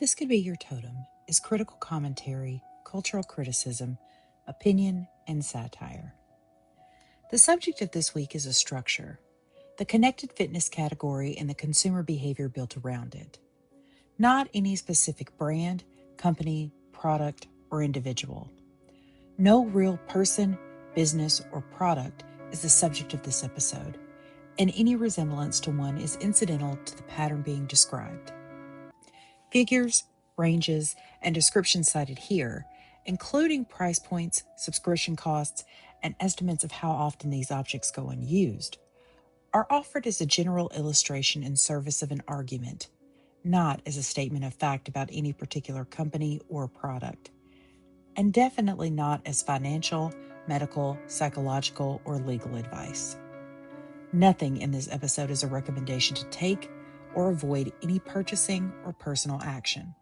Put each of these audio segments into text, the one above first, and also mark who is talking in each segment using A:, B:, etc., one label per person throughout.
A: This Could Be Your Totem is critical commentary, cultural criticism, opinion, and satire. The subject of this week is a structure, the connected fitness category and the consumer behavior built around it. Not any specific brand, company, product, or individual. No real person, business, or product is the subject of this episode, and any resemblance to one is incidental to the pattern being described. Figures, ranges, and descriptions cited here, including price points, subscription costs, and estimates of how often these objects go unused, are offered as a general illustration in service of an argument, not as a statement of fact about any particular company or product, and definitely not as financial, medical, psychological, or legal advice. Nothing in this episode is a recommendation to take or avoid any purchasing or personal action.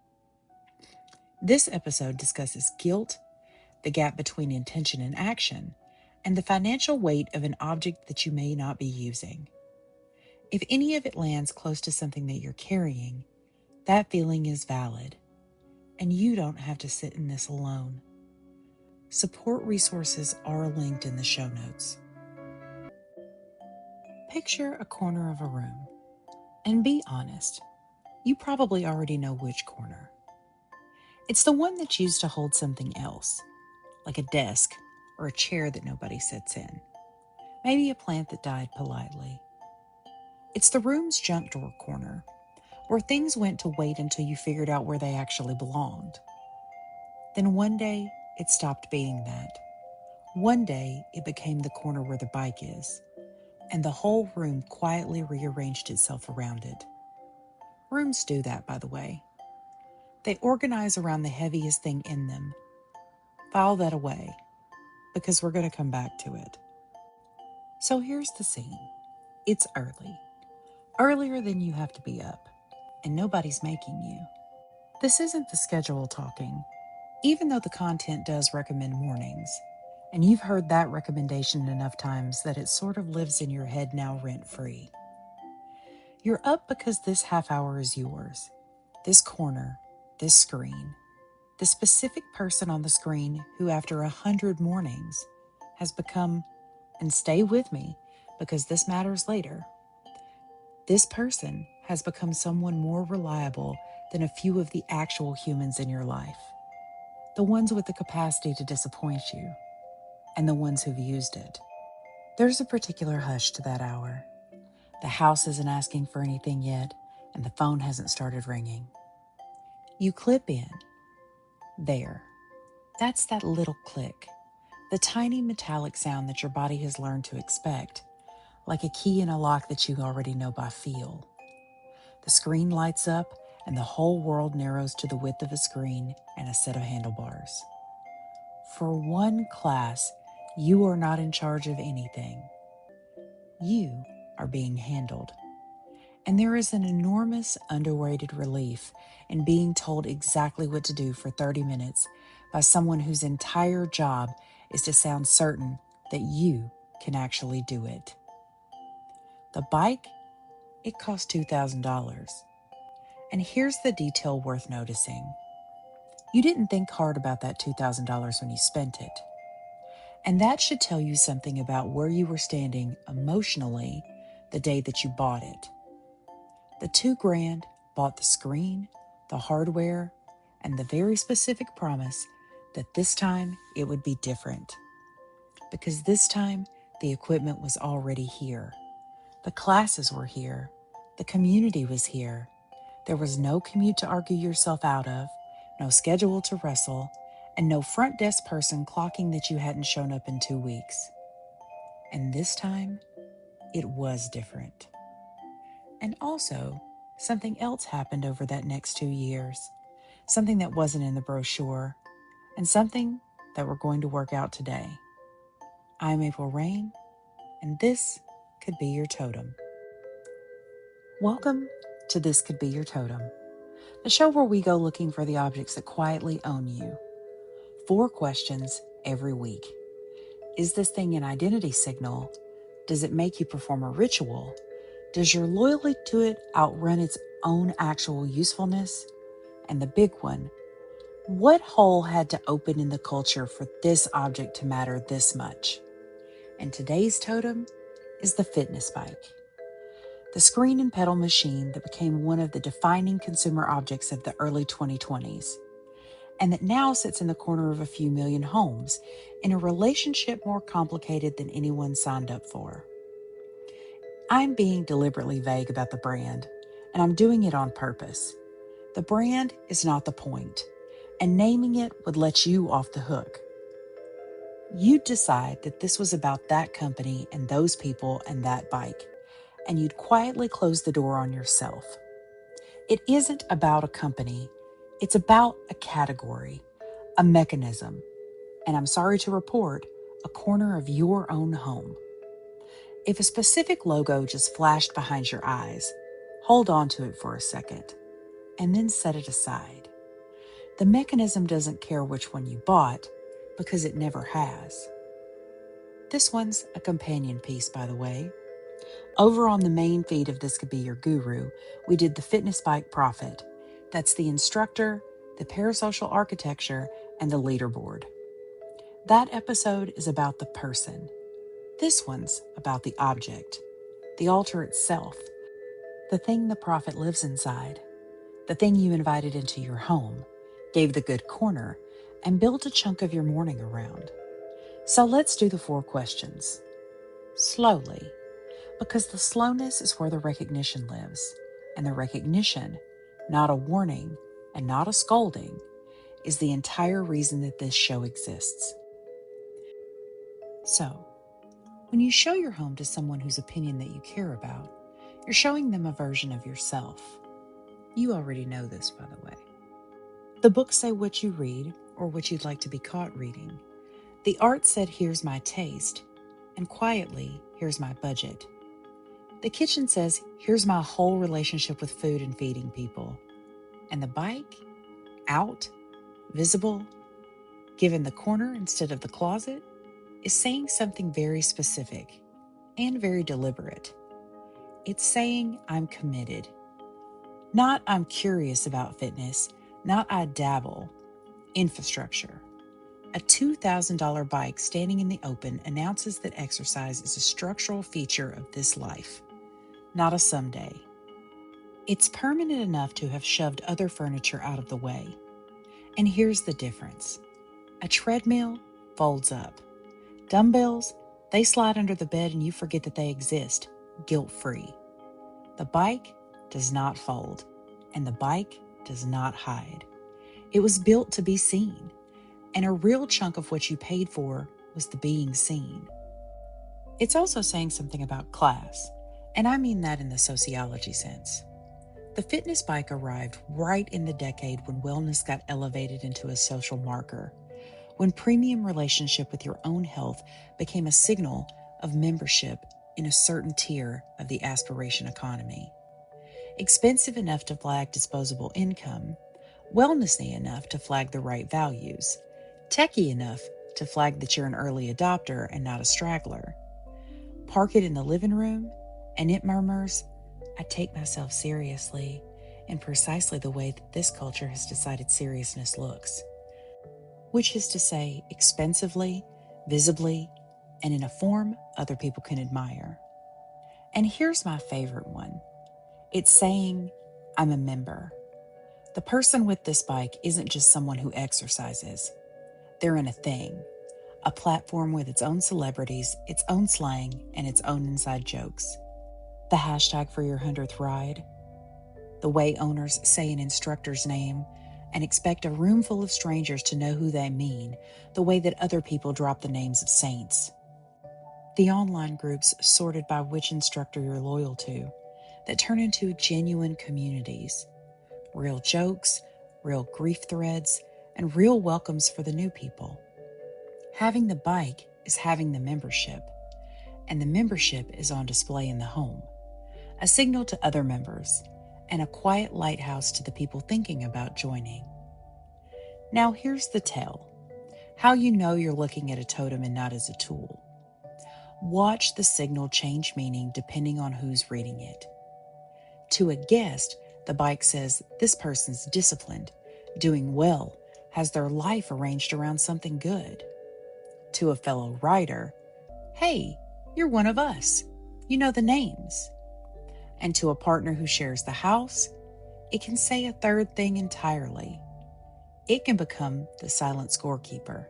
A: This episode discusses guilt, the gap between intention and action, and the financial weight of an object that you may not be using. If any of it lands close to something that you're carrying, that feeling is valid, and you don't have to sit in this alone. Support resources are linked in the show notes. Picture a corner of a room, and be honest, you probably already know which corner. It's the one that's used to hold something else, like a desk or a chair that nobody sits in, maybe a plant that died politely. It's the room's junk drawer corner, where things went to wait until you figured out where they actually belonged. Then one day, it stopped being that. One day, it became the corner where the bike is, and the whole room quietly rearranged itself around it. Rooms do that, by the way. They organize around the heaviest thing in them. File that away, because we're going to come back to it. So here's the scene. It's early. Earlier than you have to be up, and nobody's making you. This isn't the schedule talking, even though the content does recommend mornings, and you've heard that recommendation enough times that it sort of lives in your head now rent-free. You're up because this half hour is yours. This corner, this screen, the specific person on the screen who after 100 mornings has become, and stay with me because this matters later, this person has become someone more reliable than a few of the actual humans in your life. The ones with the capacity to disappoint you, and the ones who've used it. There's a particular hush to that hour. The house isn't asking for anything yet, and the phone hasn't started ringing. You clip in. There. That's that little click, the tiny metallic sound that your body has learned to expect, like a key in a lock that you already know by feel. The screen lights up, and the whole world narrows to the width of a screen and a set of handlebars. For one class, you are not in charge of anything. You are being handled. And there is an enormous underrated relief in being told exactly what to do for 30 minutes by someone whose entire job is to sound certain that you can actually do it. The bike, it cost $2,000. And here's the detail worth noticing. You didn't think hard about that $2,000 when you spent it. And that should tell you something about where you were standing emotionally the day that you bought it. The $2,000 bought the screen, the hardware, and the very specific promise that this time it would be different. Because this time the equipment was already here. The classes were here. The community was here. There was no commute to argue yourself out of, no schedule to wrestle, and no front desk person clocking that you hadn't shown up in 2 weeks. And this time, it was different. And also, something else happened over that next 2 years, something that wasn't in the brochure, and something that we're going to work out today. I'm April Rain, and this could be your totem. Welcome to This Could Be Your Totem, the show where we go looking for the objects that quietly own you. 4 questions every week. Is this thing an identity signal? Does it make you perform a ritual? Does your loyalty to it outrun its own actual usefulness? And the big one, what hole had to open in the culture for this object to matter this much? And today's totem is the fitness bike. The screen and pedal machine that became one of the defining consumer objects of the early 2020s, and that now sits in the corner of a few million homes in a relationship more complicated than anyone signed up for. I'm being deliberately vague about the brand, and I'm doing it on purpose. The brand is not the point, and naming it would let you off the hook. You'd decide that this was about that company and those people and that bike, and you'd quietly close the door on yourself. It isn't about a company, it's about a category, a mechanism, and I'm sorry to report, a corner of your own home. If a specific logo just flashed behind your eyes, hold on to it for a second, and then set it aside. The mechanism doesn't care which one you bought, because it never has. This one's a companion piece, by the way. Over on the main feed of This Could Be Your Guru, we did the fitness bike profit. That's the instructor, the parasocial architecture, and the leaderboard. That episode is about the person. This one's about the object, the altar itself, the thing the prophet lives inside, the thing you invited into your home, gave the good corner, and built a chunk of your morning around. So let's do the 4 questions. Slowly, because the slowness is where the recognition lives, and the recognition, not a warning and not a scolding, is the entire reason that this show exists. So, when you show your home to someone whose opinion that you care about, you're showing them a version of yourself. You already know this, by the way. The books say what you read, or what you'd like to be caught reading. The art said, here's my taste, and quietly, here's my budget. The kitchen says, here's my whole relationship with food and feeding people. And the bike, out, visible, given the corner instead of the closet, is saying something very specific and very deliberate. It's saying I'm committed. Not I'm curious about fitness, not I dabble. Infrastructure. A $2,000 bike standing in the open announces that exercise is a structural feature of this life, not a someday. It's permanent enough to have shoved other furniture out of the way. And here's the difference. A treadmill folds up. Dumbbells, they slide under the bed and you forget that they exist, guilt-free. The bike does not fold, and the bike does not hide. It was built to be seen, and a real chunk of what you paid for was the being seen. It's also saying something about class, and I mean that in the sociology sense. The fitness bike arrived right in the decade when wellness got elevated into a social marker, when premium relationship with your own health became a signal of membership in a certain tier of the aspiration economy. Expensive enough to flag disposable income, wellnessy enough to flag the right values, techie enough to flag that you're an early adopter and not a straggler. Park it in the living room, and it murmurs, I take myself seriously, in precisely the way that this culture has decided seriousness looks. Which is to say, expensively, visibly, and in a form other people can admire. And here's my favorite one. It's saying, I'm a member. The person with this bike isn't just someone who exercises. They're in a thing, a platform with its own celebrities, its own slang, and its own inside jokes. The hashtag for your 100th ride, the way owners say an instructor's name and expect a room full of strangers to know who they mean, the way that other people drop the names of saints. The online groups sorted by which instructor you're loyal to, that turn into genuine communities. Real jokes, real grief threads, and real welcomes for the new people. Having the bike is having the membership, and the membership is on display in the home, a signal to other members, and a quiet lighthouse to the people thinking about joining. Now here's the tell, how you know you're looking at a totem and not as a tool. Watch the signal change meaning depending on who's reading it. To a guest, the bike says, this person's disciplined, Doing well has their life arranged around something good. To a fellow writer, hey, you're one of us. You know the names. And to a partner who shares the house, it can say a third thing entirely. It can become the silent scorekeeper,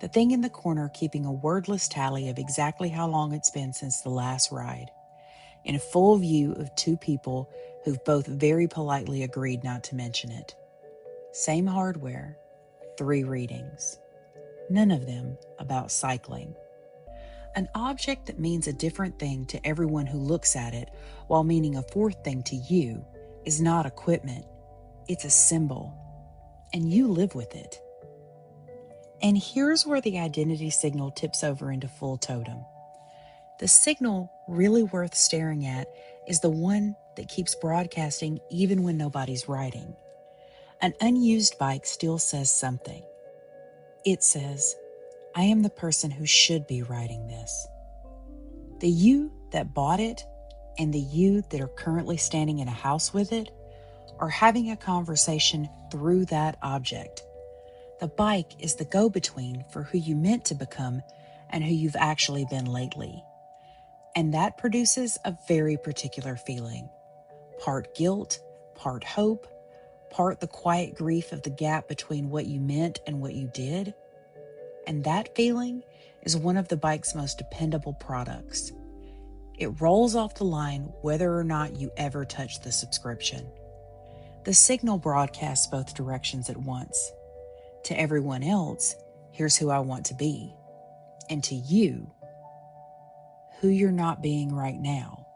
A: the thing in the corner keeping a wordless tally of exactly how long it's been since the last ride, in full view of two people who've both very politely agreed not to mention it. Same hardware, 3 readings, none of them about cycling. An object that means a different thing to everyone who looks at it while meaning a fourth thing to you is not equipment, it's a symbol, and you live with it. And here's where the identity signal tips over into full totem. The signal really worth staring at is the one that keeps broadcasting even when nobody's writing. An unused bike still says something. It says, I am the person who should be writing this. The you that bought it and the you that are currently standing in a house with it are having a conversation through that object. The bike is the go-between for who you meant to become and who you've actually been lately. And that produces a very particular feeling. Part guilt, part hope, part the quiet grief of the gap between what you meant and what you did. And that feeling is one of the bike's most dependable products. It rolls off the line whether or not you ever touch the subscription. The signal broadcasts both directions at once. To everyone else, here's who I want to be. And to you, who you're not being right now.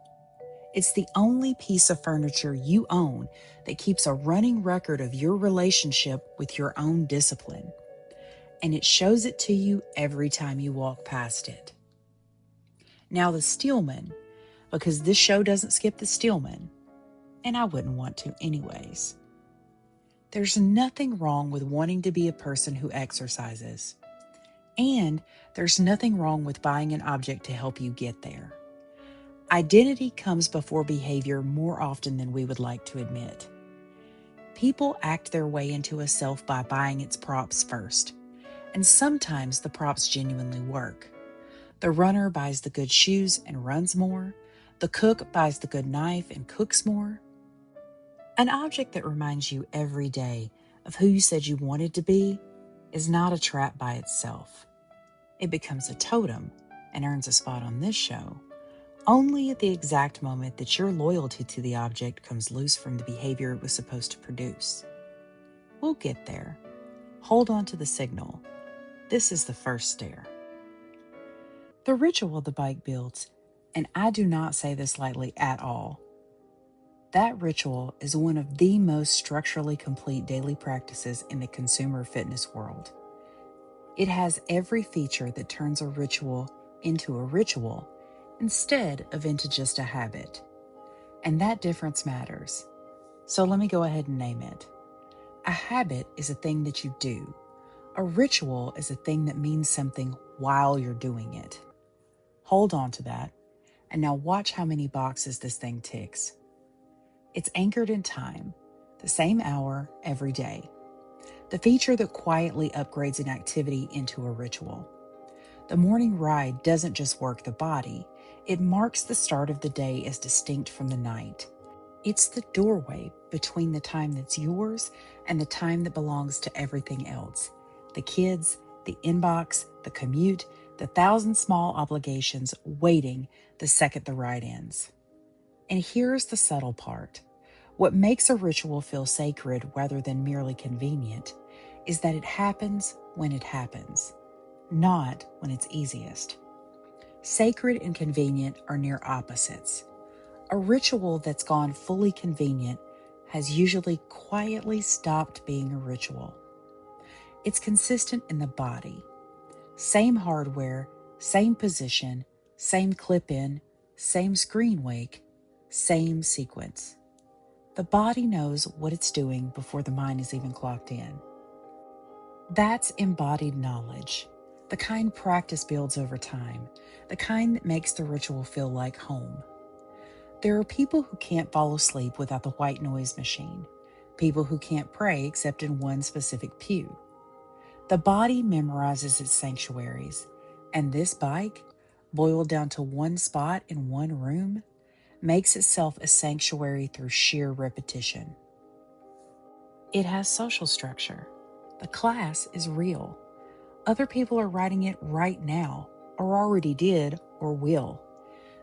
A: It's the only piece of furniture you own that keeps a running record of your relationship with your own discipline. And it shows it to you every time you walk past it. Now the Steelman, because this show doesn't skip the Steelman, and I wouldn't want to anyways. There's nothing wrong with wanting to be a person who exercises. And there's nothing wrong with buying an object to help you get there. Identity comes before behavior more often than we would like to admit. People act their way into a self by buying its props first, and sometimes the props genuinely work. The runner buys the good shoes and runs more. The cook buys the good knife and cooks more. An object that reminds you every day of who you said you wanted to be is not a trap by itself. It becomes a totem and earns a spot on this show only at the exact moment that your loyalty to the object comes loose from the behavior it was supposed to produce. We'll get there. Hold on to the signal. This is the first stair. The ritual the bike builds, and I do not say this lightly at all, that ritual is one of the most structurally complete daily practices in the consumer fitness world. It has every feature that turns a ritual into a ritual instead of into just a habit. And that difference matters. So let me go ahead and name it. A habit is a thing that you do. A ritual is a thing that means something while you're doing it. Hold on to that, and now watch how many boxes this thing ticks. It's anchored in time, the same hour every day. The feature that quietly upgrades an activity into a ritual. The morning ride doesn't just work the body, it marks the start of the day as distinct from the night. It's the doorway between the time that's yours and the time that belongs to everything else. The kids, the inbox, the commute, the 1,000 small obligations waiting the second the ride ends. And here's the subtle part. What makes a ritual feel sacred rather than merely convenient is that it happens when it happens, not when it's easiest. Sacred and convenient are near opposites. A ritual that's gone fully convenient has usually quietly stopped being a ritual. It's consistent in the body. Same hardware, same position, same clip-in, same screen wake, same sequence. The body knows what it's doing before the mind is even clocked in. That's embodied knowledge, the kind practice builds over time, the kind that makes the ritual feel like home. There are people who can't fall asleep without the white noise machine, people who can't pray except in one specific pew. The body memorizes its sanctuaries, and this bike, boiled down to one spot in one room, makes itself a sanctuary through sheer repetition. It has social structure. The class is real. Other people are writing it right now, or already did, or will.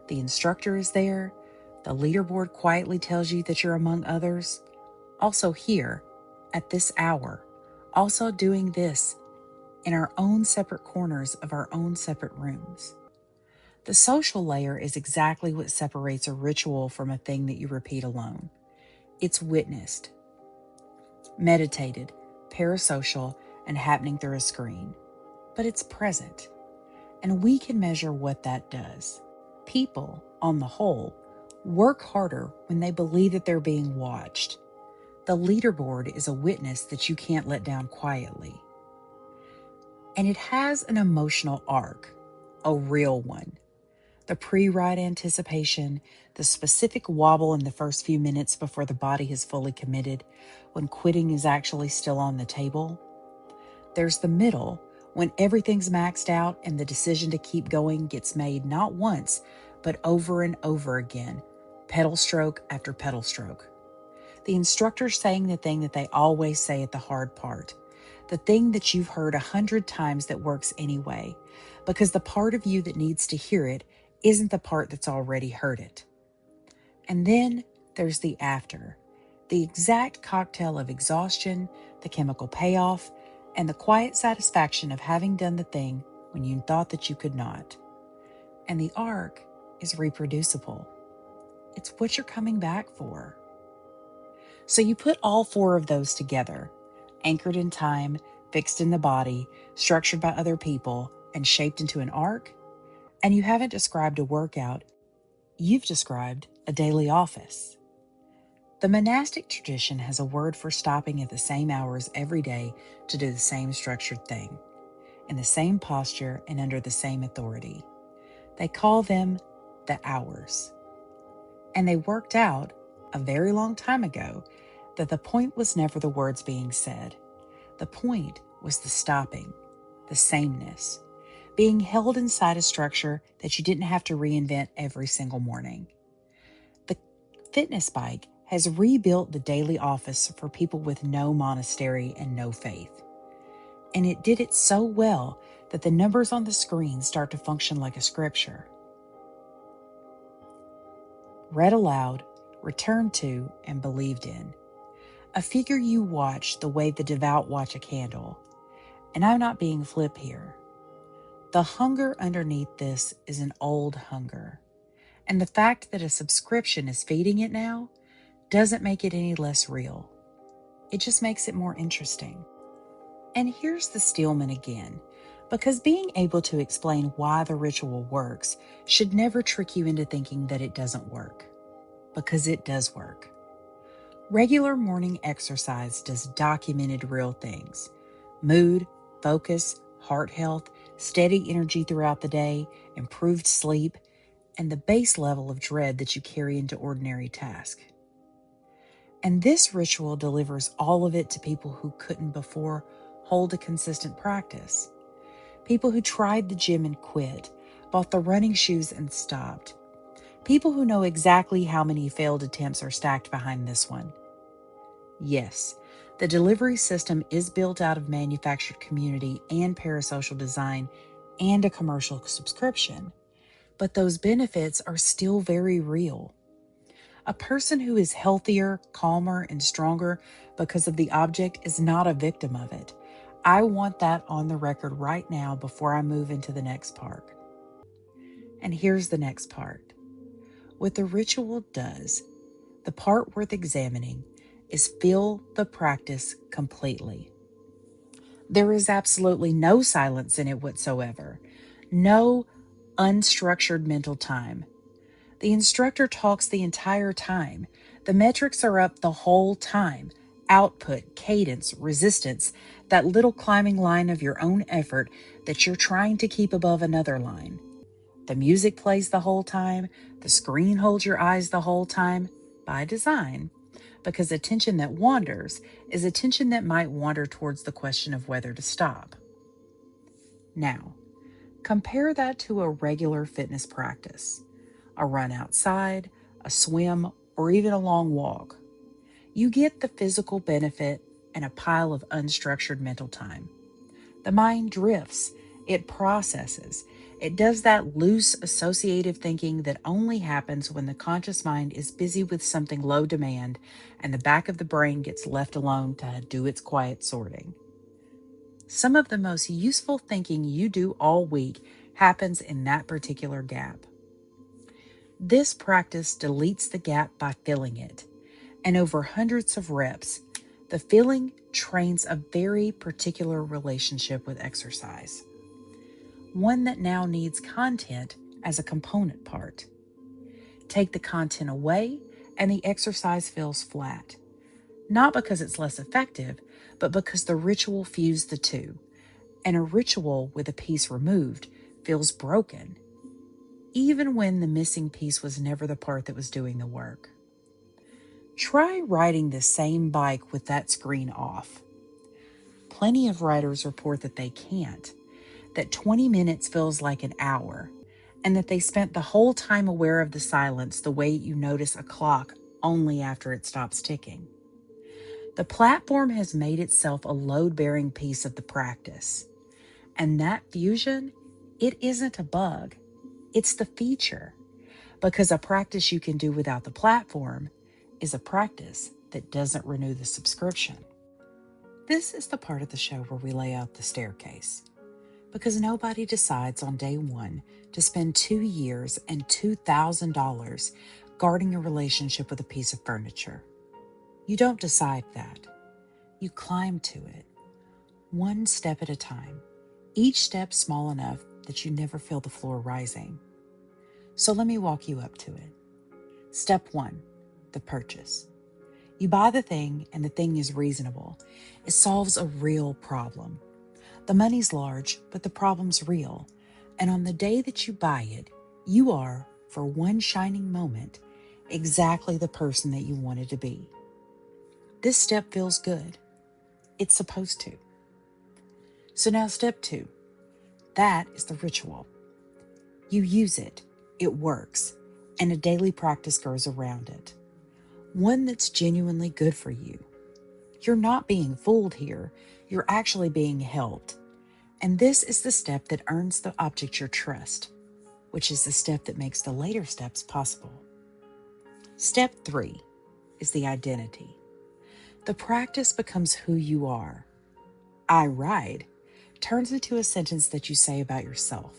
A: The instructor is there. The leaderboard quietly tells you that you're among others. Also here, at this hour, also doing this, in our own separate corners of our own separate rooms. The social layer is exactly what separates a ritual from a thing that you repeat alone. It's witnessed, meditated, parasocial, and happening through a screen. But it's present, and we can measure what that does. People, on the whole, work harder when they believe that they're being watched. The leaderboard is a witness that you can't let down quietly. And it has an emotional arc, a real one. The pre-ride anticipation, the specific wobble in the first few minutes before the body has fully committed, when quitting is actually still on the table. There's the middle, when everything's maxed out and the decision to keep going gets made not once, but over and over again, pedal stroke after pedal stroke. The instructor saying the thing that they always say at the hard part, the thing that you've heard 100 times that works anyway, because the part of you that needs to hear it isn't the part that's already heard it. And then there's the after, the exact cocktail of exhaustion, the chemical payoff, and the quiet satisfaction of having done the thing when you thought that you could not. And the arc is reproducible. It's what you're coming back for. So you put all four of those together, anchored in time, fixed in the body, structured by other people, and shaped into an arc, and you haven't described a workout, you've described a daily office. The monastic tradition has a word for stopping at the same hours every day to do the same structured thing, in the same posture and under the same authority. They call them the hours. And they worked out, a very long time ago, that the point was never the words being said. The point was the stopping, the sameness, being held inside a structure that you didn't have to reinvent every single morning. The fitness bike has rebuilt the daily office for people with no monastery and no faith. And it did it so well that the numbers on the screen start to function like a scripture. Read aloud, returned to, and believed in. A figure you watch the way the devout watch a candle. And I'm not being flip here. The hunger underneath this is an old hunger. And the fact that a subscription is feeding it now doesn't make it any less real. It just makes it more interesting. And here's the Steelman again, because being able to explain why the ritual works should never trick you into thinking that it doesn't work, because it does work. Regular morning exercise does documented real things: mood, focus, heart health, steady energy throughout the day, improved sleep, and the base level of dread that you carry into ordinary tasks. And this ritual delivers all of it to people who couldn't before hold a consistent practice. People who tried the gym and quit, bought the running shoes and stopped. People who know exactly how many failed attempts are stacked behind this one. Yes, the delivery system is built out of manufactured community and parasocial design and a commercial subscription, but those benefits are still very real. A person who is healthier, calmer, and stronger because of the object is not a victim of it. I want that on the record right now before I move into the next part. And here's the next part. What the ritual does, the part worth examining, is fill the practice completely. There is absolutely no silence in it whatsoever, no unstructured mental time. The instructor talks the entire time. The metrics are up the whole time. Output, cadence, resistance, that little climbing line of your own effort that you're trying to keep above another line. The music plays the whole time. The screen holds your eyes the whole time, by design. because attention that wanders is attention that might wander towards the question of whether to stop. Now, compare that to a regular fitness practice, a run outside, a swim, or even a long walk. You get the physical benefit and a pile of unstructured mental time. The mind drifts, it processes, it does that loose associative thinking that only happens when the conscious mind is busy with something low demand and the back of the brain gets left alone to do its quiet sorting. Some of the most useful thinking you do all week happens in that particular gap. This practice deletes the gap by filling it, and over hundreds of reps, the filling trains a very particular relationship with exercise, one that now needs content as a component part. Take the content away, and the exercise feels flat, not because it's less effective, but because the ritual fused the two, and a ritual with a piece removed feels broken, even when the missing piece was never the part that was doing the work. Try riding the same bike with that screen off. Plenty of riders report that they can't, that 20 minutes feels like an hour, and that they spent the whole time aware of the silence the way you notice a clock only after it stops ticking. The platform has made itself a load-bearing piece of the practice, and that fusion, it isn't a bug, it's the feature, because a practice you can do without the platform is a practice that doesn't renew the subscription. This is the part of the show where we lay out the staircase, because nobody decides on day one to spend 2 years and $2,000 guarding a relationship with a piece of furniture. You don't decide that. You climb to it, one step at a time, each step small enough that you never feel the floor rising. So let me walk you up to it. Step 1, the purchase. You buy the thing, and the thing is reasonable. It solves a real problem. The money's large, but the problem's real. And on the day that you buy it, you are, for one shining moment, exactly the person that you wanted to be. This step feels good. It's supposed to. So now step 2. That is the ritual. You use it, it works, and a daily practice goes around it. One that's genuinely good for you. You're not being fooled here. You're actually being helped. And this is the step that earns the object your trust, which is the step that makes the later steps possible. Step 3 is the identity. The practice becomes who you are. I ride turns into a sentence that you say about yourself.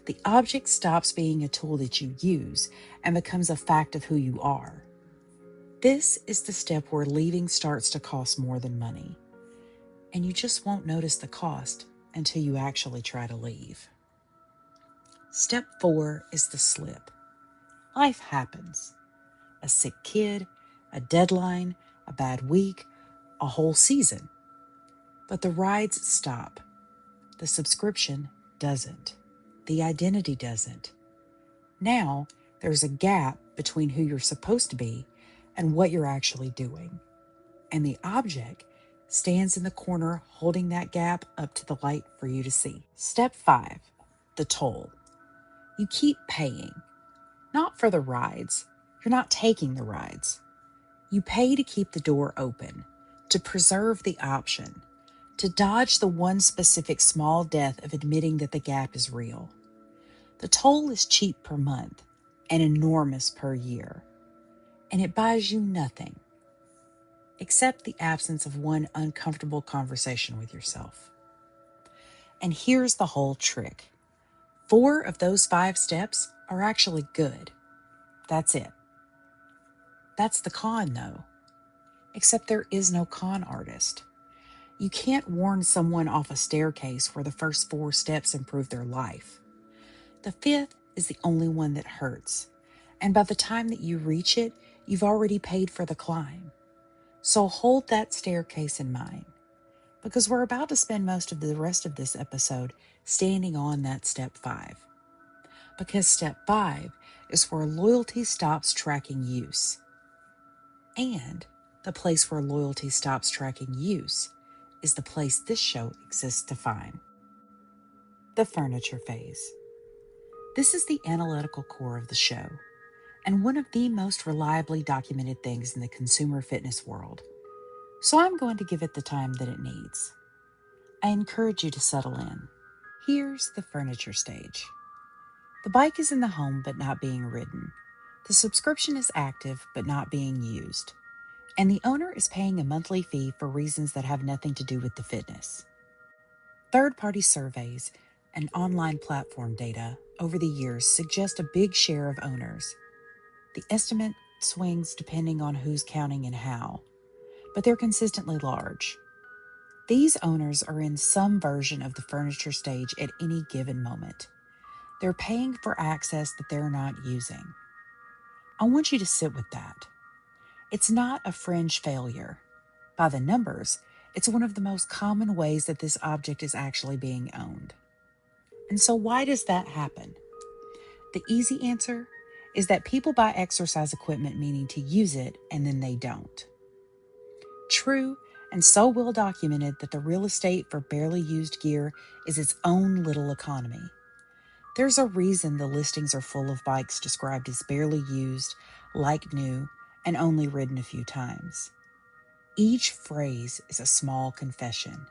A: The object stops being a tool that you use and becomes a fact of who you are. This is the step where leaving starts to cost more than money, and you just won't notice the cost until you actually try to leave. Step 4 is the slip. Life happens. A sick kid, a deadline, a bad week, a whole season. But the rides stop. The subscription doesn't. The identity doesn't. Now there's a gap between who you're supposed to be and what you're actually doing. And the object stands in the corner holding that gap up to the light for you to see. Step 5, the toll. You keep paying, not for the rides. You're not taking the rides. You pay to keep the door open, to preserve the option, to dodge the one specific small death of admitting that the gap is real. The toll is cheap per month and enormous per year, and it buys you nothing except the absence of one uncomfortable conversation with yourself. And here's the whole trick. 4 of those 5 steps are actually good. That's it. That's the con, though. Except there is no con artist. You can't warn someone off a staircase where the first 4 steps improve their life. The 5th is the only one that hurts. And by the time that you reach it, you've already paid for the climb. So hold that staircase in mind, because we're about to spend most of the rest of this episode standing on that step 5. Because step 5 is where loyalty stops tracking use. And the place where loyalty stops tracking use, is the place this show exists to find. The furniture phase. This is the analytical core of the show, and one of the most reliably documented things in the consumer fitness world. So I'm going to give it the time that it needs. I encourage you to settle in. Here's the furniture stage. The bike is in the home but not being ridden. The subscription is active but not being used. And the owner is paying a monthly fee for reasons that have nothing to do with the fitness. Third-party surveys and online platform data over the years suggest a big share of owners. The estimate swings depending on who's counting and how, but they're consistently large. These owners are in some version of the furniture stage at any given moment. They're paying for access that they're not using. I want you to sit with that. It's not a fringe failure. By the numbers, it's one of the most common ways that this object is actually being owned. And so why does that happen? The easy answer is that people buy exercise equipment meaning to use it and then they don't. True, and so well documented that the real estate for barely used gear is its own little economy. There's a reason the listings are full of bikes described as barely used, like new, and only ridden a few times. Each phrase is a small confession.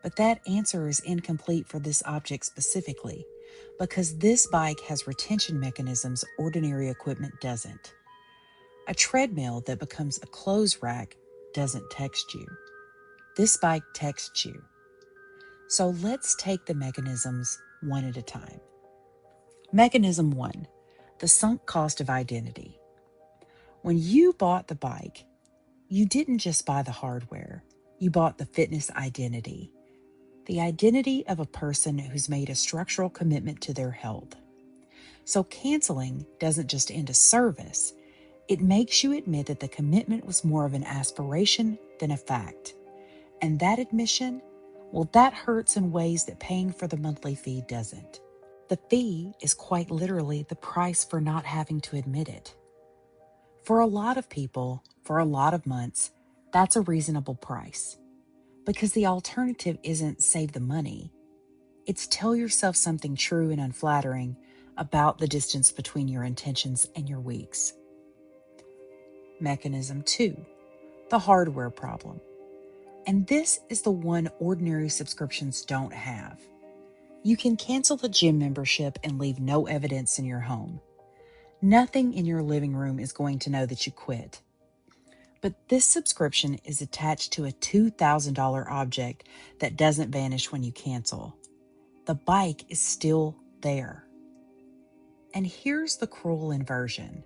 A: But that answer is incomplete for this object specifically, because this bike has retention mechanisms ordinary equipment doesn't. A treadmill that becomes a clothes rack doesn't text you. This bike texts you. So let's take the mechanisms one at a time. Mechanism 1, the sunk cost of identity. When you bought the bike, you didn't just buy the hardware, you bought the fitness identity. The identity of a person who's made a structural commitment to their health. So canceling doesn't just end a service, it makes you admit that the commitment was more of an aspiration than a fact. And that admission, well, that hurts in ways that paying for the monthly fee doesn't. The fee is quite literally the price for not having to admit it. For a lot of people, for a lot of months, that's a reasonable price. Because the alternative isn't save the money. It's tell yourself something true and unflattering about the distance between your intentions and your weeks. Mechanism 2, the hardware problem. And this is the one ordinary subscriptions don't have. You can cancel the gym membership and leave no evidence in your home. Nothing in your living room is going to know that you quit. But this subscription is attached to a $2,000 object that doesn't vanish when you cancel. The bike is still there. And here's the cruel inversion.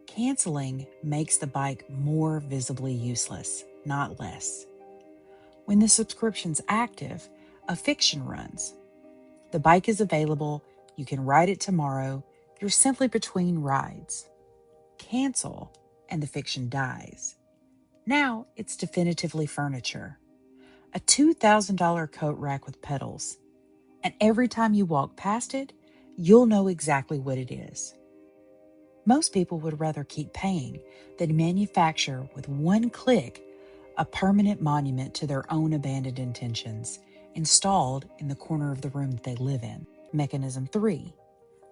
A: Canceling makes the bike more visibly useless, not less. When the subscription's active, a fiction runs. The bike is available, you can ride it tomorrow, you're simply between rides. Cancel, and the fiction dies. Now it's definitively furniture. A $2,000 coat rack with pedals. And every time you walk past it, you'll know exactly what it is. Most people would rather keep paying than manufacture with one click a permanent monument to their own abandoned intentions, installed in the corner of the room that they live in. Mechanism 3,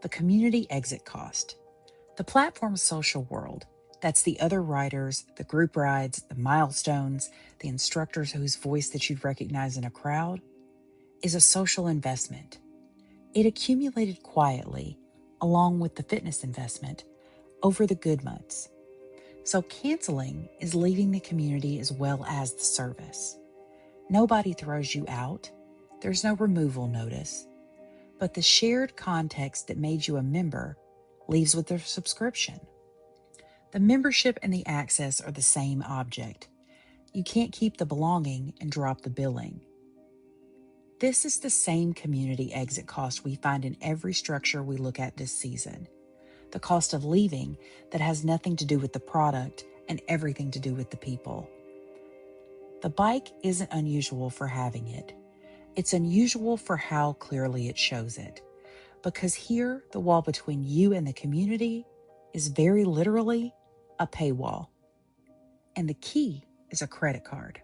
A: the community exit cost. The platform's social world, that's the other riders, the group rides, the milestones, the instructors whose voice that you'd recognize in a crowd, is a social investment. It accumulated quietly, along with the fitness investment, over the good months. So canceling is leaving the community as well as the service. Nobody throws you out. There's no removal notice. But the shared context that made you a member leaves with the subscription. The membership and the access are the same object. You can't keep the belonging and drop the billing. This is the same community exit cost we find in every structure we look at this season. The cost of leaving that has nothing to do with the product and everything to do with the people. The bike isn't unusual for having it. It's unusual for how clearly it shows it. Because here, the wall between you and the community is very literally a paywall. and the key is a credit card.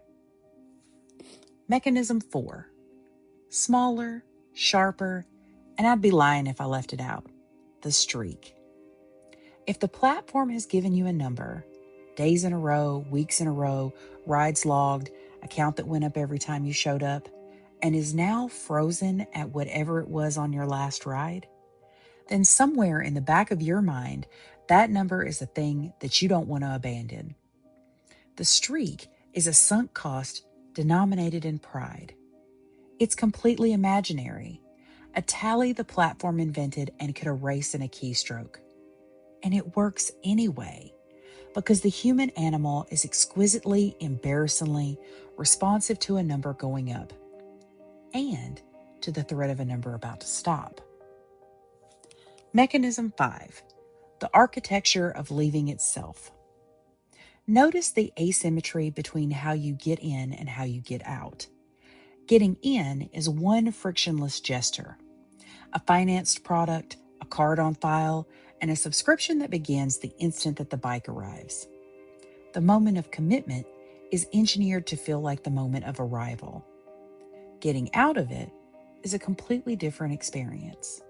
A: Mechanism 4. Smaller, sharper, and I'd be lying if I left it out. The streak. If the platform has given you a number, days in a row, weeks in a row, rides logged, a count that went up every time you showed up, and is now frozen at whatever it was on your last ride, then somewhere in the back of your mind, that number is a thing that you don't want to abandon. The streak is a sunk cost denominated in pride. It's completely imaginary, a tally the platform invented and could erase in a keystroke. And it works anyway, because the human animal is exquisitely, embarrassingly responsive to a number going up and to the threat of a number about to stop. Mechanism 5. The architecture of leaving itself. Notice the asymmetry between how you get in and how you get out. Getting in is one frictionless gesture, a financed product, a card on file, and a subscription that begins the instant that the bike arrives. The moment of commitment is engineered to feel like the moment of arrival. Getting out of it is a completely different experience.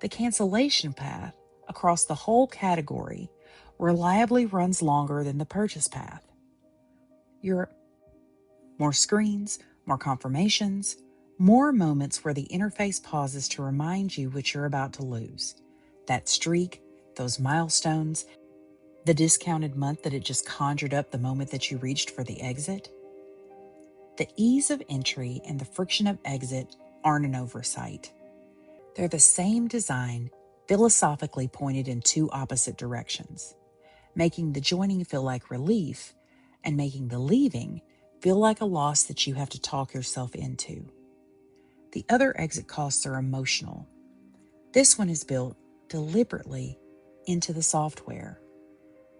A: The cancellation path across the whole category reliably runs longer than the purchase path. More screens, more confirmations, more moments where the interface pauses to remind you what you're about to lose. That streak, those milestones, the discounted month that it just conjured up the moment that you reached for the exit. The ease of entry and the friction of exit aren't an oversight. They're the same design, philosophically pointed in two opposite directions, making the joining feel like relief and making the leaving feel like a loss that you have to talk yourself into. The other exit costs are emotional. This one is built deliberately into the software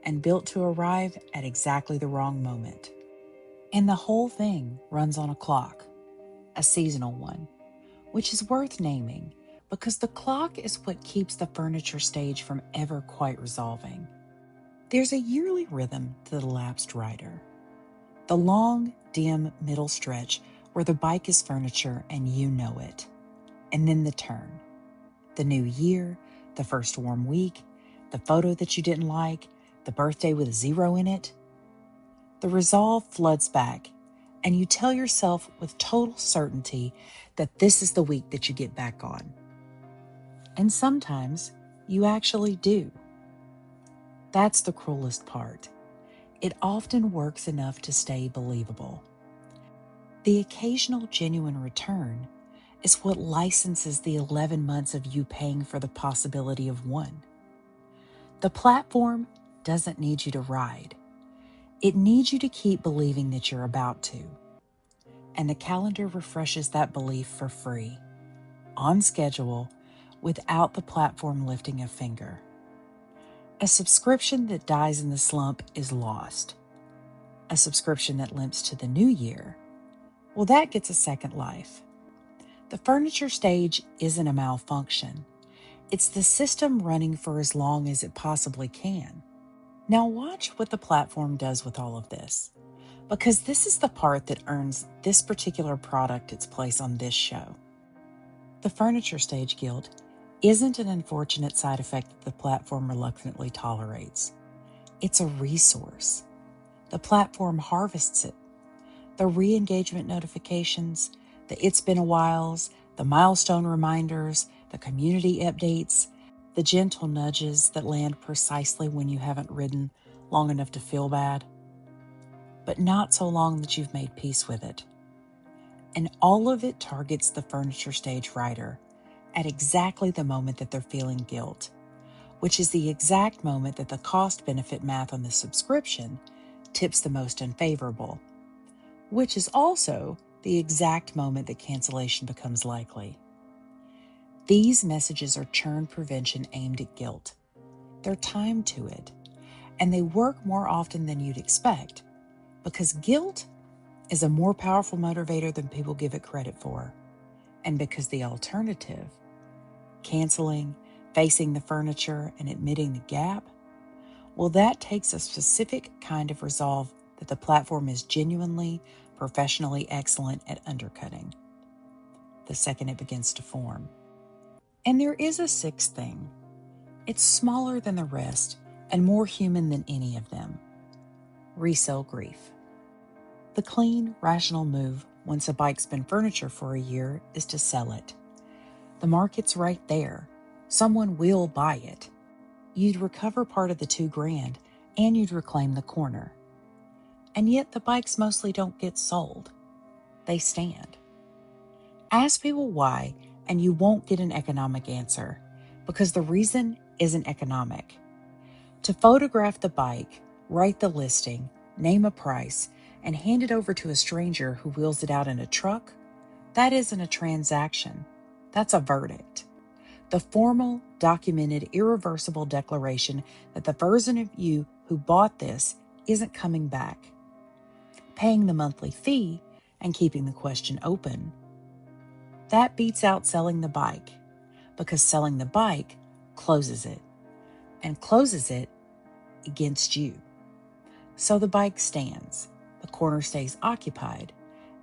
A: and built to arrive at exactly the wrong moment. And the whole thing runs on a clock, a seasonal one, which is worth naming because the clock is what keeps the furniture stage from ever quite resolving. There's a yearly rhythm to the lapsed rider. The long, dim middle stretch where the bike is furniture and you know it. And then the turn. The new year, the first warm week, the photo that you didn't like, the birthday with a 0 in it. The resolve floods back, and you tell yourself with total certainty that this is the week that you get back on. And sometimes you actually do. That's the cruelest part. It often works enough to stay believable. The occasional genuine return is what licenses the 11 months of you paying for the possibility of one. The platform doesn't need you to ride. It needs you to keep believing that you're about to. And the calendar refreshes that belief for free, on schedule, without the platform lifting a finger. A subscription that dies in the slump is lost. A subscription that limps to the new year, well, that gets a second life. The furniture stage isn't a malfunction. It's the system running for as long as it possibly can. Now watch what the platform does with all of this, because this is the part that earns this particular product its place on this show. The furniture stage guilt isn't an unfortunate side effect that the platform reluctantly tolerates. It's a resource. The platform harvests it. The re-engagement notifications, the it's been a whiles, the milestone reminders, the community updates, the gentle nudges that land precisely when you haven't ridden long enough to feel bad, but not so long that you've made peace with it. And all of it targets the furniture stage rider at exactly the moment that they're feeling guilt, which is the exact moment that the cost-benefit math on the subscription tips the most unfavorable, which is also the exact moment that cancellation becomes likely. These messages are churn prevention aimed at guilt. They're timed to it, and they work more often than you'd expect, because guilt is a more powerful motivator than people give it credit for, and because the alternative, canceling, facing the furniture, and admitting the gap, Well, that takes a specific kind of resolve that the platform is genuinely, professionally excellent at undercutting the second it begins to form. And there is a sixth thing. It's smaller than the rest and more human than any of them. Resale grief. The clean, rational move once a bike's been furniture for a year is to sell it. The market's right there. Someone will buy it. You'd recover part of the $2,000 and you'd reclaim the corner. And yet the bikes mostly don't get sold. They stand. Ask people why, and you won't get an economic answer, because the reason isn't economic. To photograph the bike, write the listing, name a price, and hand it over to a stranger who wheels it out in a truck, that isn't a transaction. That's a verdict. The formal, documented, irreversible declaration that the version of you who bought this isn't coming back. Paying the monthly fee and keeping the question open. That beats out selling the bike, because selling the bike closes it, and closes it against you. So the bike stands, the corner stays occupied,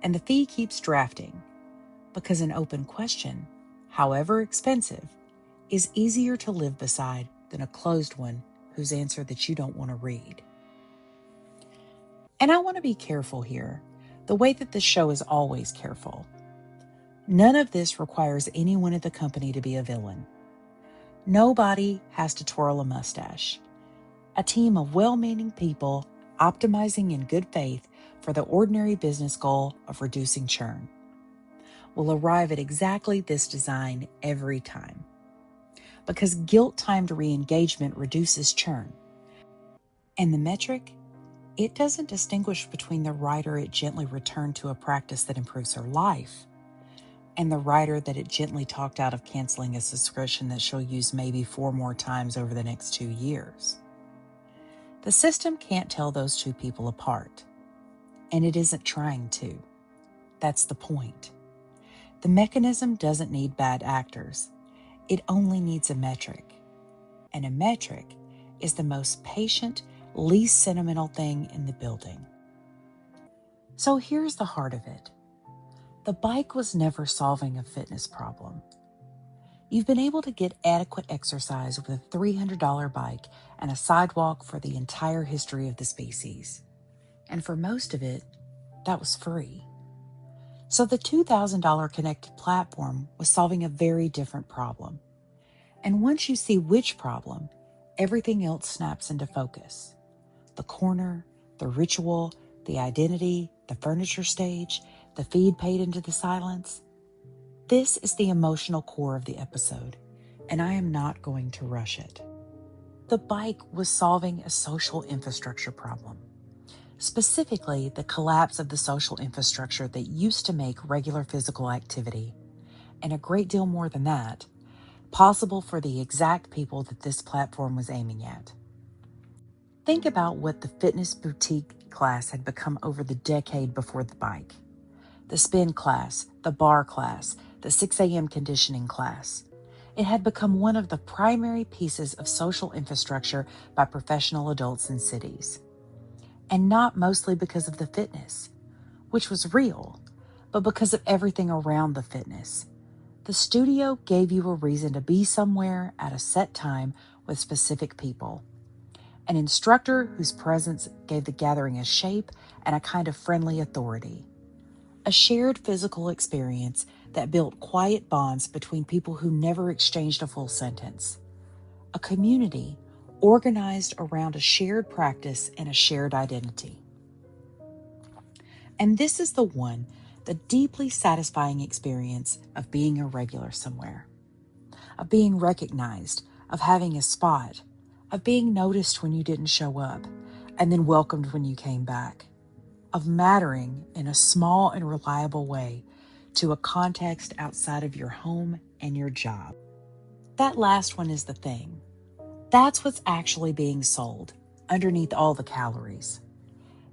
A: and the fee keeps drafting, because an open question, however expensive, is easier to live beside than a closed one whose answer that you don't want to read. And I want to be careful here, the way that this show is always careful. None of this requires anyone at the company to be a villain. Nobody has to twirl a mustache. A team of well-meaning people optimizing in good faith for the ordinary business goal of reducing churn will arrive at exactly this design every time. Because guilt-timed re-engagement reduces churn. And the metric, it doesn't distinguish between the rider it gently returned to a practice that improves her life and the rider that it gently talked out of canceling a subscription that she'll use maybe 4 more times over the next 2 years. The system can't tell those two people apart, and it isn't trying to. That's the point. The mechanism doesn't need bad actors. It only needs a metric. And a metric is the most patient, least sentimental thing in the building. So here's the heart of it. The bike was never solving a fitness problem. You've been able to get adequate exercise with a $300 bike and a sidewalk for the entire history of the species. And for most of it, that was free. So the $2,000 connected platform was solving a very different problem. And once you see which problem, everything else snaps into focus. The corner, the ritual, the identity, the furniture stage, the feed paid into the silence. This is the emotional core of the episode, and I am not going to rush it. The bike was solving a social infrastructure problem, specifically the collapse of the social infrastructure that used to make regular physical activity, and a great deal more than that, possible for the exact people that this platform was aiming at. Think about what the fitness boutique class had become over the decade before the bike. The spin class, the bar class, the 6 a.m. conditioning class. It had become one of the primary pieces of social infrastructure by professional adults in cities. And not mostly because of the fitness, which was real, but because of everything around the fitness. The studio gave you a reason to be somewhere at a set time with specific people. An instructor whose presence gave the gathering a shape and a kind of friendly authority. A shared physical experience that built quiet bonds between people who never exchanged a full sentence. A community organized around a shared practice and a shared identity. And this is the deeply satisfying experience of being a regular somewhere, of being recognized, of having a spot, of being noticed when you didn't show up, and then welcomed when you came back, of mattering in a small and reliable way to a context outside of your home and your job. That last one is the thing. That's what's actually being sold underneath all the calories.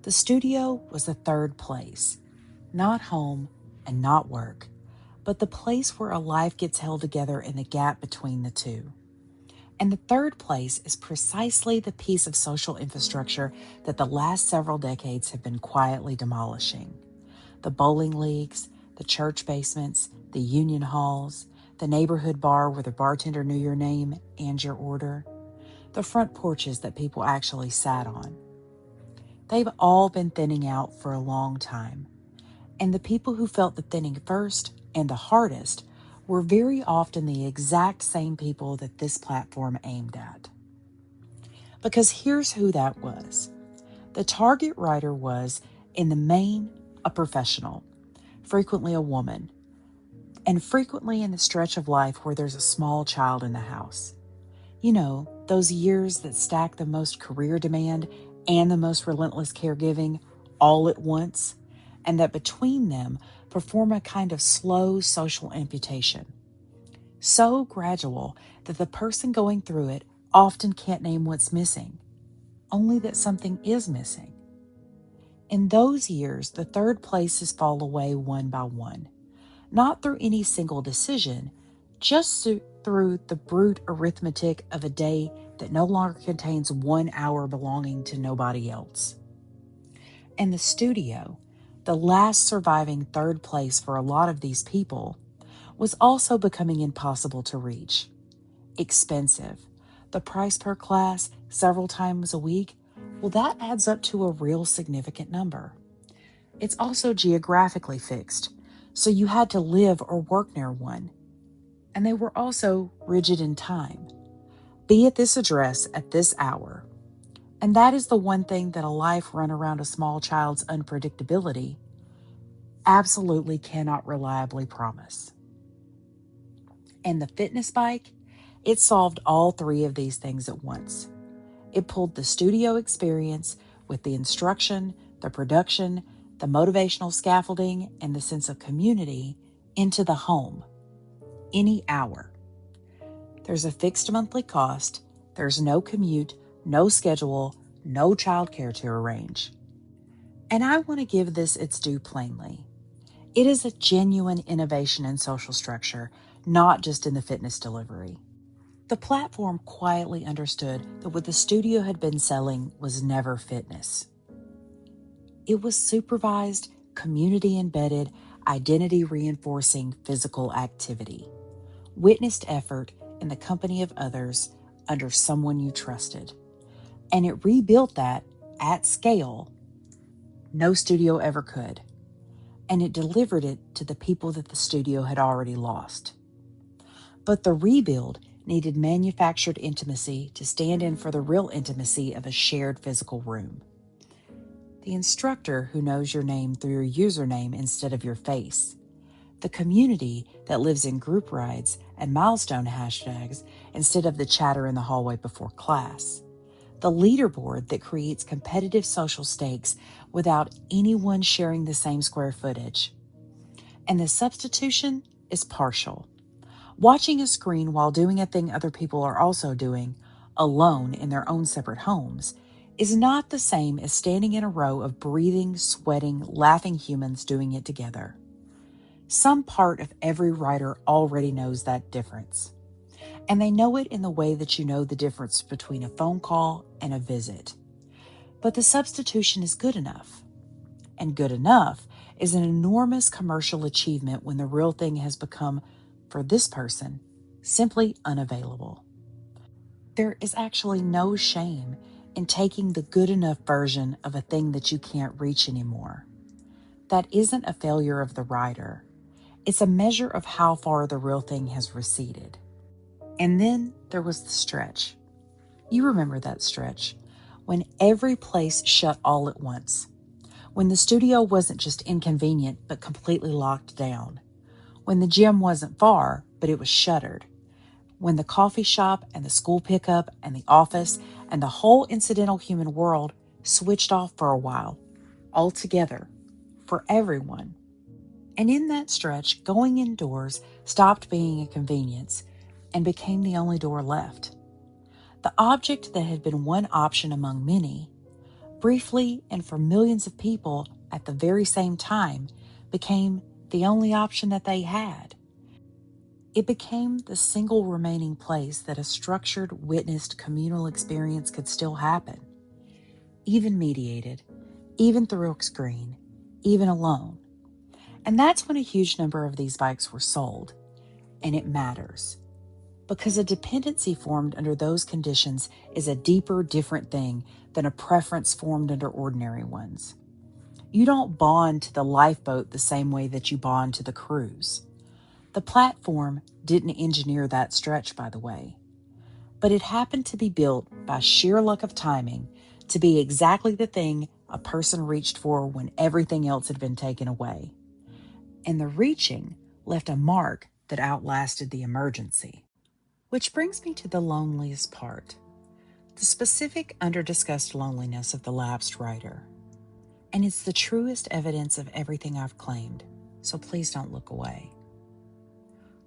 A: The studio was the third place, not home and not work, but the place where a life gets held together in the gap between the two. And the third place is precisely the piece of social infrastructure that the last several decades have been quietly demolishing. The bowling leagues, the church basements, the union halls, the neighborhood bar where the bartender knew your name and your order, the front porches that people actually sat on. They've all been thinning out for a long time. And the people who felt the thinning first and the hardest were very often the exact same people that this platform aimed at. Because here's who that was. The target writer was, in the main, a professional, frequently a woman, and frequently in the stretch of life where there's a small child in the house. You know, those years that stack the most career demand and the most relentless caregiving all at once, and that between them perform a kind of slow social amputation. So gradual that the person going through it often can't name what's missing, only that something is missing. In those years, the third places fall away one by one, not through any single decision, just through the brute arithmetic of a day that no longer contains 1 hour belonging to nobody else. And the studio, the last surviving third place for a lot of these people, was also becoming impossible to reach. Expensive. The price per class, several times a week, well, that adds up to a real significant number. It's also geographically fixed, so you had to live or work near one. And they were also rigid in time. Be at this address at this hour. And that is the one thing that a life run around a small child's unpredictability absolutely cannot reliably promise. And the fitness bike, it solved all three of these things at once. It pulled the studio experience with the instruction, the production, the motivational scaffolding, and the sense of community into the home, any hour. There's a fixed monthly cost, there's no commute, no schedule, no childcare to arrange. And I want to give this its due plainly. It is a genuine innovation in social structure, not just in the fitness delivery. The platform quietly understood that what the studio had been selling was never fitness. It was supervised, community-embedded, identity-reinforcing physical activity, witnessed effort in the company of others under someone you trusted. And it rebuilt that at scale. No studio ever could. And it delivered it to the people that the studio had already lost. But the rebuild needed manufactured intimacy to stand in for the real intimacy of a shared physical room. The instructor who knows your name through your username instead of your face. The community that lives in group rides and milestone hashtags instead of the chatter in the hallway before class. The leaderboard that creates competitive social stakes without anyone sharing the same square footage. And the substitution is partial. Watching a screen while doing a thing other people are also doing, alone in their own separate homes, is not the same as standing in a row of breathing, sweating, laughing humans doing it together. Some part of every writer already knows that difference. And they know it in the way that you know the difference between a phone call and a visit. But the substitution is good enough. And good enough is an enormous commercial achievement when the real thing has become, for this person, simply unavailable. There is actually no shame in taking the good enough version of a thing that you can't reach anymore. That isn't a failure of the writer. It's a measure of how far the real thing has receded. And then there was the stretch. You remember that stretch, when every place shut all at once, when the studio wasn't just inconvenient but completely locked down, when the gym wasn't far but it was shuttered, when the coffee shop and the school pickup and the office and the whole incidental human world switched off for a while, altogether, for everyone. And in that stretch, going indoors stopped being a convenience and became the only door left. The object that had been one option among many, briefly and for millions of people at the very same time, became the only option that they had. It became the single remaining place that a structured, witnessed communal experience could still happen, even mediated, even through a screen, even alone. And that's when a huge number of these bikes were sold. And it matters, because a dependency formed under those conditions is a deeper, different thing than a preference formed under ordinary ones. You don't bond to the lifeboat the same way that you bond to the cruise. The platform didn't engineer that stretch, by the way, but it happened to be built by sheer luck of timing to be exactly the thing a person reached for when everything else had been taken away. And the reaching left a mark that outlasted the emergency. Which brings me to the loneliest part, the specific under-discussed loneliness of the lapsed writer. And it's the truest evidence of everything I've claimed, so please don't look away.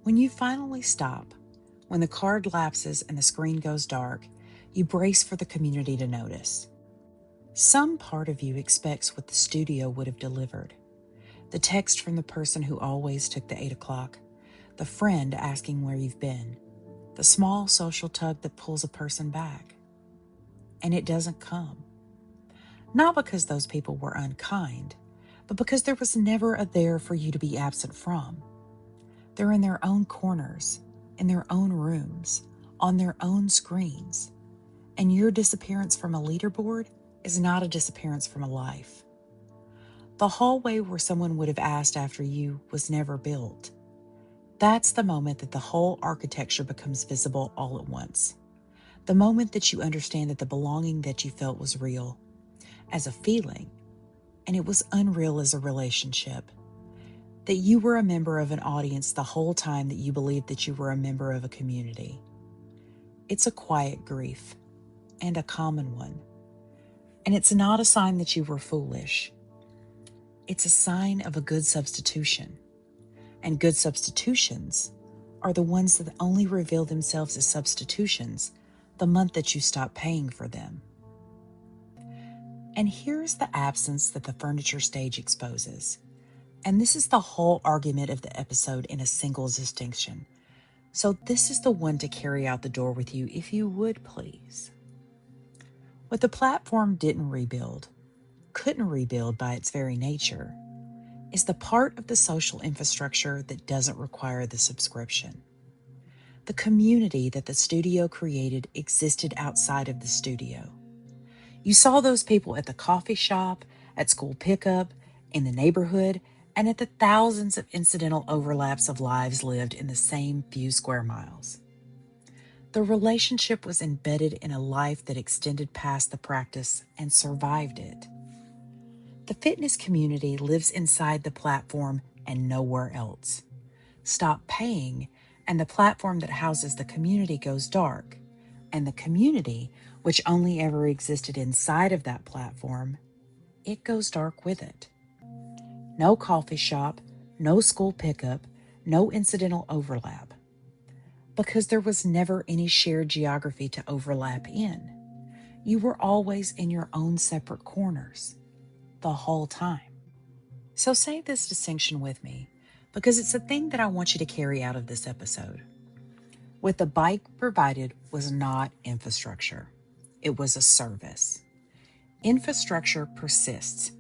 A: When you finally stop, when the card lapses and the screen goes dark, you brace for the community to notice. Some part of you expects what the studio would have delivered. The text from the person who always took the 8 o'clock, the friend asking where you've been, the small social tug that pulls a person back. And it doesn't come. Not because those people were unkind, but because there was never a there for you to be absent from. They're in their own corners, in their own rooms, on their own screens. And your disappearance from a leaderboard is not a disappearance from a life. The hallway where someone would have asked after you was never built. That's the moment that the whole architecture becomes visible all at once. The moment that you understand that the belonging that you felt was real, as a feeling, and it was unreal as a relationship. That you were a member of an audience the whole time that you believed that you were a member of a community. It's a quiet grief, and a common one. And it's not a sign that you were foolish. It's a sign of a good substitution. And good substitutions are the ones that only reveal themselves as substitutions the month that you stop paying for them. And here's the absence that the furniture stage exposes. And this is the whole argument of the episode in a single distinction. So this is the one to carry out the door with you, if you would please. What the platform didn't rebuild, couldn't rebuild by its very nature, is the part of the social infrastructure that doesn't require the subscription. The community that the studio created existed outside of the studio. You saw those people at the coffee shop, at school pickup, in the neighborhood, and at the thousands of incidental overlaps of lives lived in the same few square miles. The relationship was embedded in a life that extended past the practice and survived it. The fitness community lives inside the platform and nowhere else. Stop paying, and the platform that houses the community goes dark, and the community, which only ever existed inside of that platform, it goes dark with it. No coffee shop, no school pickup, no incidental overlap. Because there was never any shared geography to overlap in. You were always in your own separate corners, the whole time. So say this distinction with me, because it's a thing that I want you to carry out of this episode. What the bike provided was not infrastructure. It was a service. Infrastructure persists.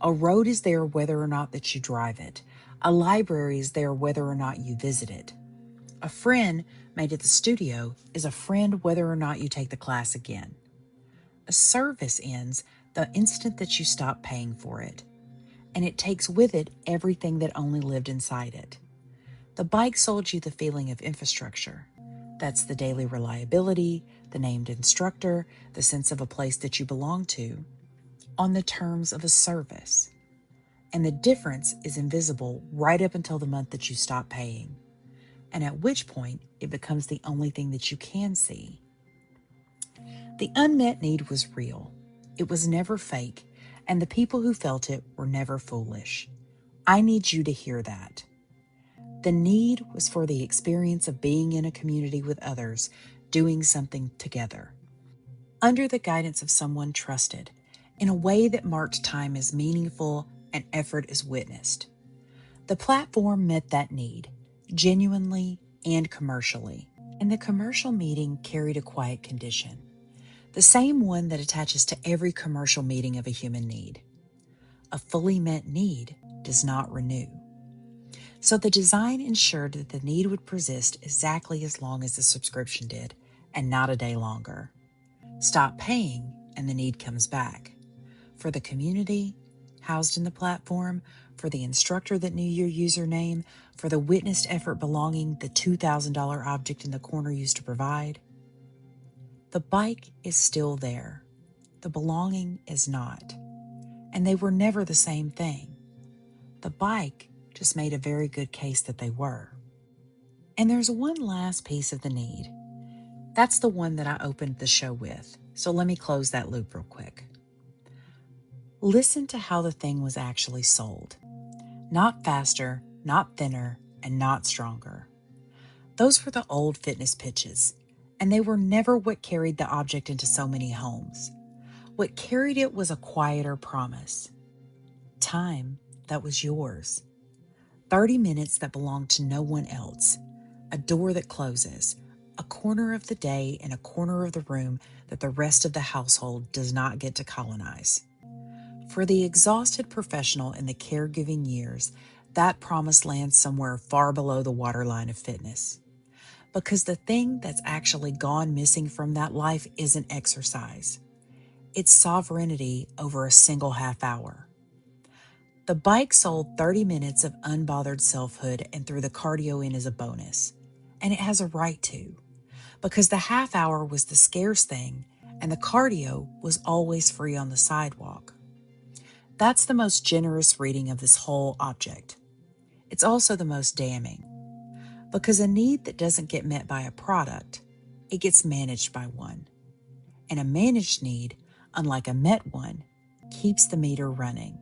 A: A road is there whether or not that you drive it. A library is there whether or not you visit it. A friend made at the studio is a friend whether or not you take the class again. A service ends the instant that you stop paying for it, and it takes with it everything that only lived inside it. The bike sold you the feeling of infrastructure. That's the daily reliability, the named instructor, the sense of a place that you belong to, on the terms of a service. And the difference is invisible right up until the month that you stop paying, and at which point it becomes the only thing that you can see. The unmet need was real. It was never fake, and the people who felt it were never foolish. I need you to hear that. The need was for the experience of being in a community with others, doing something together, under the guidance of someone trusted, in a way that marked time as meaningful and effort as witnessed. The platform met that need, genuinely, and commercially. And the commercial meeting carried a quiet condition, the same one that attaches to every commercial meeting of a human need. A fully met need does not renew. So the design ensured that the need would persist exactly as long as the subscription did, and not a day longer. Stop paying, and the need comes back. For the community, housed in the platform, for the instructor that knew your username, for the witnessed effort belonging the $2,000 object in the corner used to provide. The bike is still there. The belonging is not. And they were never the same thing. The bike just made a very good case that they were. And there's one last piece of the need. That's the one that I opened the show with. So let me close that loop real quick. Listen to how the thing was actually sold. Not faster, not thinner, and not stronger. Those were the old fitness pitches, and they were never what carried the object into so many homes. What carried it was a quieter promise. Time that was yours. 30 minutes that belonged to no one else. A door that closes. A corner of the day and a corner of the room that the rest of the household does not get to colonize. For the exhausted professional in the caregiving years, that promise lands somewhere far below the waterline of fitness. Because the thing that's actually gone missing from that life isn't exercise. It's sovereignty over a single half hour. The bike sold 30 minutes of unbothered selfhood and threw the cardio in as a bonus. And it has a right to. Because the half hour was the scarce thing and the cardio was always free on the sidewalk. That's the most generous reading of this whole object. It's also the most damning. Because a need that doesn't get met by a product, it gets managed by one. And a managed need, unlike a met one, keeps the meter running,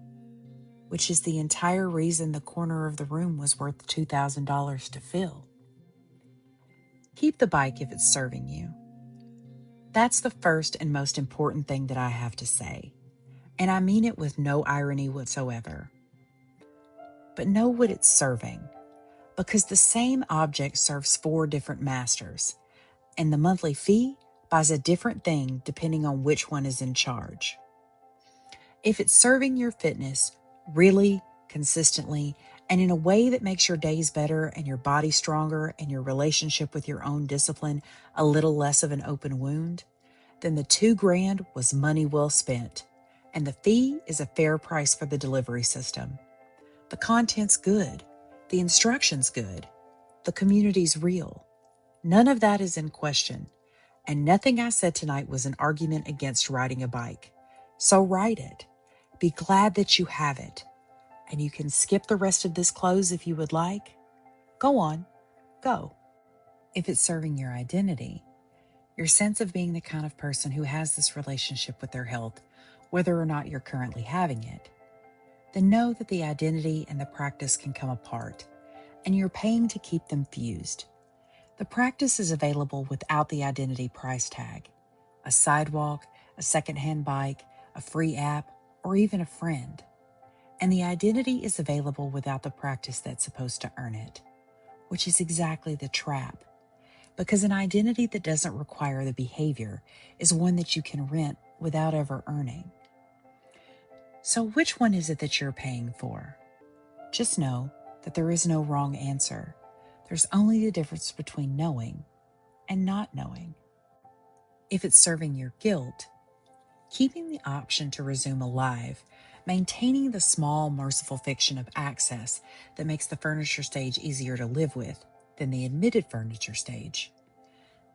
A: which is the entire reason the corner of the room was worth $2,000 to fill. Keep the bike if it's serving you. That's the first and most important thing that I have to say, and I mean it with no irony whatsoever. But know what it's serving, because the same object serves 4 different masters, and the monthly fee buys a different thing depending on which one is in charge. If it's serving your fitness really, consistently, and in a way that makes your days better and your body stronger and your relationship with your own discipline a little less of an open wound, then the $2,000 was money well spent, and the fee is a fair price for the delivery system. The content's good, the instruction's good, the community's real. None of that is in question, and nothing I said tonight was an argument against riding a bike. So ride it. Be glad that you have it. And you can skip the rest of this close if you would like. Go on, go. If it's serving your identity, your sense of being the kind of person who has this relationship with their health, whether or not you're currently having it, then know that the identity and the practice can come apart, and you're paying to keep them fused. The practice is available without the identity price tag. A sidewalk, a secondhand bike, a free app, or even a friend. And the identity is available without the practice that's supposed to earn it, which is exactly the trap. Because an identity that doesn't require the behavior is one that you can rent without ever earning. So which one is it that you're paying for? Just know that there is no wrong answer. There's only the difference between knowing and not knowing. If it's serving your guilt, keeping the option to resume alive, maintaining the small, merciful fiction of access that makes the furniture stage easier to live with than the admitted furniture stage,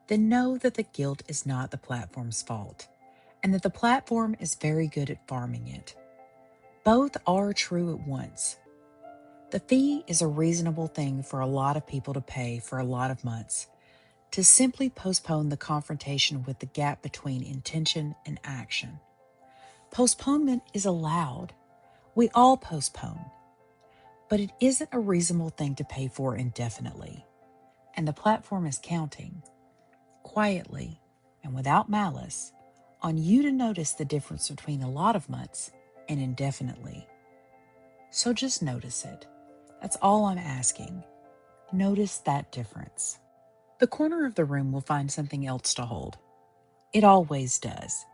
A: then know that the guilt is not the platform's fault, and that the platform is very good at farming it. Both are true at once. The fee is a reasonable thing for a lot of people to pay for a lot of months, to simply postpone the confrontation with the gap between intention and action. Postponement is allowed. We all postpone. But it isn't a reasonable thing to pay for indefinitely. And the platform is counting, quietly and without malice, on you to notice the difference between a lot of months and indefinitely. So just notice it. That's all I'm asking. Notice that difference. The corner of the room will find something else to hold. It always does.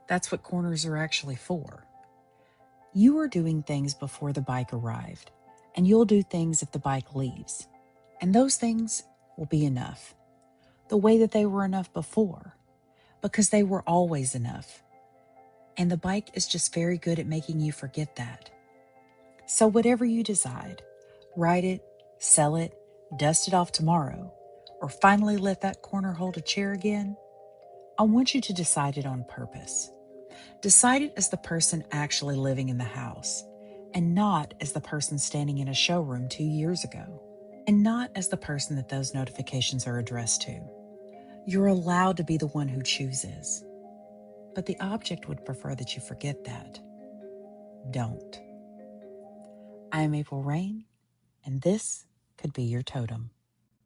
A: That's what corners are actually for. You are doing things before the bike arrived, and you'll do things if the bike leaves. And those things will be enough, the way that they were enough before, because they were always enough. And the bike is just very good at making you forget that. So, whatever you decide, ride it, sell it, dust it off tomorrow, or finally let that corner hold a chair again, I want you to decide it on purpose. Decide it as the person actually living in the house, and not as the person standing in a showroom 2 years ago, and not as the person that those notifications are addressed to. You're allowed to be the one who chooses, but the object would prefer that you forget that. Don't. I am April Rain, and this could be your totem.